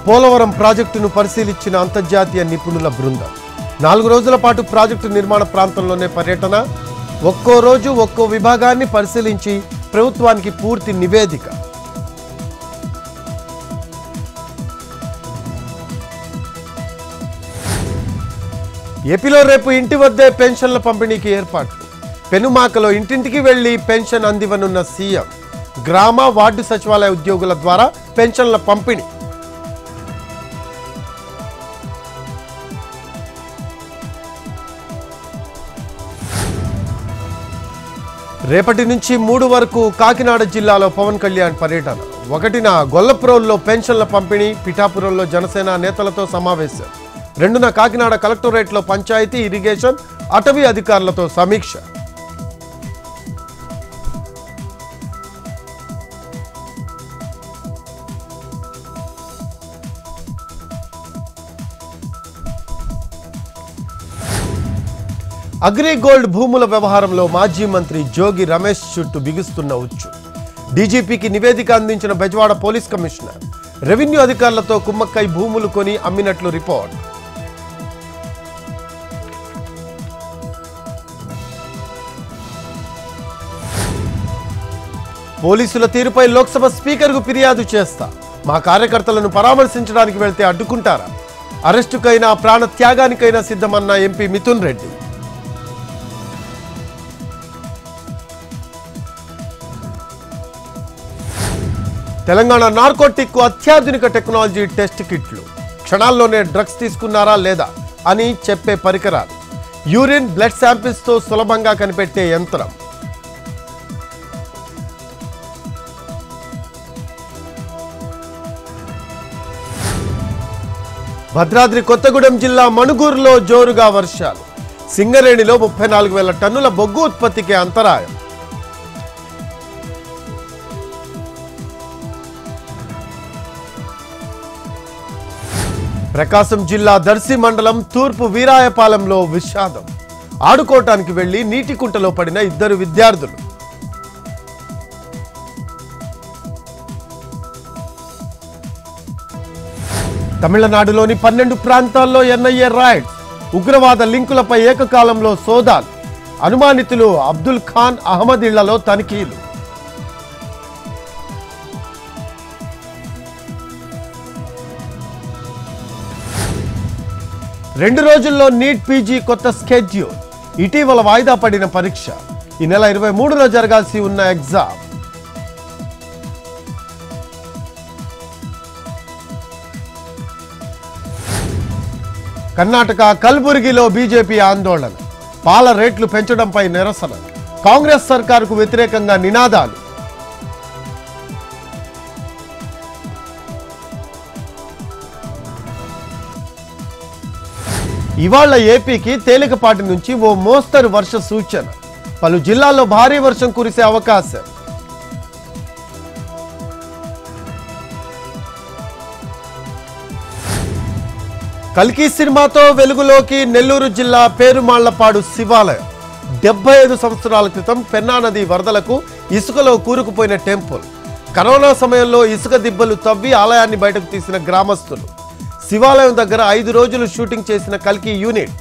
పోలవరం ప్రాజెక్టును పరిశీలించిన అంతర్జాతీయ నిపుణుల బృందం 4 రోజుల పాటు ప్రాజెక్టు నిర్మాణ ప్రాంతంలోనే పర్యటన ఒక్కో రోజు ఒక్కో విభాగాన్ని పరిశీలించి ప్రభుత్వానికి పూర్తి నివేదిక ఏపీలో రేపు ఇంటి వద్దే పెన్షన్ల పంపిణీకి ఏర్పాట్లు పెనుమాకలో ఇంటింటికి వెళ్లి పెన్షన్ అందివనున్న సీఎం గ్రామ వార్డు సచివాలయ ఉద్యోగుల ద్వారా పెన్షన్ల పంపిణీ రేపటి నుంచి 3 వరకు కాకినాడ జిల్లాలో పవన్ కళ్యాణ్ పర్యటన 1న గొల్లప్రోల్లో పెన్షన్ల పంపిణీ పిఠాపురంలో జనసేన నేతలతో సమావేశం 2న కాకినాడ కలెక్టరేట్లో పంచాయతీ ఇరిగేషన్ అటవీ అధికారులతో సమీక్ష అగ్రిగోల్డ్ భూముల వ్యవహారంలో మాజీ మంత్రి జోగి రమేష్ చుట్టూ బిగుస్తున్న ఉచ్చు డీజీపీకి నివేదిక అందించిన బెజవాడ పోలీస్ కమిషనర్ రెవెన్యూ అధికారులతో కుమ్మక్కై భూములు కొని అమ్మినట్లు రిపోర్ట్ పోలీసుల తీరుపై లోక్సభ స్పీకర్కు ఫిర్యాదు చేస్తా మా కార్యకర్తలను పరామర్శించడానికి వెళ్తే అడ్డుకుంటారా అరెస్టుకైనా ప్రాణ త్యాగానికైనా సిద్ధమన్న ఎంపీ మిథున్ రెడ్డి తెలంగాణ నార్కోటిక్ అత్యాధునిక టెక్నాలజీ టెస్ట్ కిట్లు క్షణాల్లోనే డ్రగ్స్ తీసుకున్నారా లేదా అని చెప్పే పరికరాలు యూరిన్ బ్లడ్ శాంపిల్స్ తో సులభంగా కనిపెట్టే యంత్రం భద్రాద్రి కొత్తగూడెం జిల్లా మణుగూరులో జోరుగా వర్షాలు సింగరేణిలో 34,000 టన్నుల బొగ్గు ఉత్పత్తికి అంతరాయం ప్రకాశం జిల్లా దర్శి మండలం తూర్పు వీరాయపాలెంలో విషాదం ఆడుకోవటానికి వెళ్లి నీటి కుంటలో పడిన 2 విద్యార్థులు తమిళనాడులోని 12 ప్రాంతాల్లో ఎన్ఐఏ రైడ్స్ ఉగ్రవాద లింకులపై ఏకకాలంలో సోదాలు అనుమానితులు అబ్దుల్ ఖాన్ అహ్మద్ ఇళ్లలో తనిఖీలు రెండు రోజుల్లో నీట్ పీజీ కొత్త స్కెడ్యూల్ ఇటీవల వాయిదా పడిన పరీక్ష ఈ నెల 23న జరగాల్సి ఉన్న ఎగ్జామ్ కర్ణాటక కల్బుర్గిలో బీజేపీ ఆందోళన పాల రేట్లు పెంచడంపై నిరసన కాంగ్రెస్ సర్కారుకు వ్యతిరేకంగా నినాదాలు ఇవాళ ఏపీకి తేలికపాటి నుంచి ఓ మోస్తరు వర్ష సూచన పలు జిల్లాల్లో భారీ వర్షం కురిసే అవకాశం కల్కి సినిమాతో వెలుగులోకి నెల్లూరు జిల్లా పేరుమాళ్లపాడు శివాలయం 75 సంవత్సరాల క్రితం పెన్నా నది వరదలకు ఇసుకలో కూరుకుపోయిన టెంపుల్ కరోనా సమయంలో ఇసుక దిబ్బలు తవ్వి ఆలయాన్ని బయటకు తీసిన గ్రామస్తులు శివాలయం దగ్గర 5 రోజులు షూటింగ్ చేసిన కల్కి యూనిట్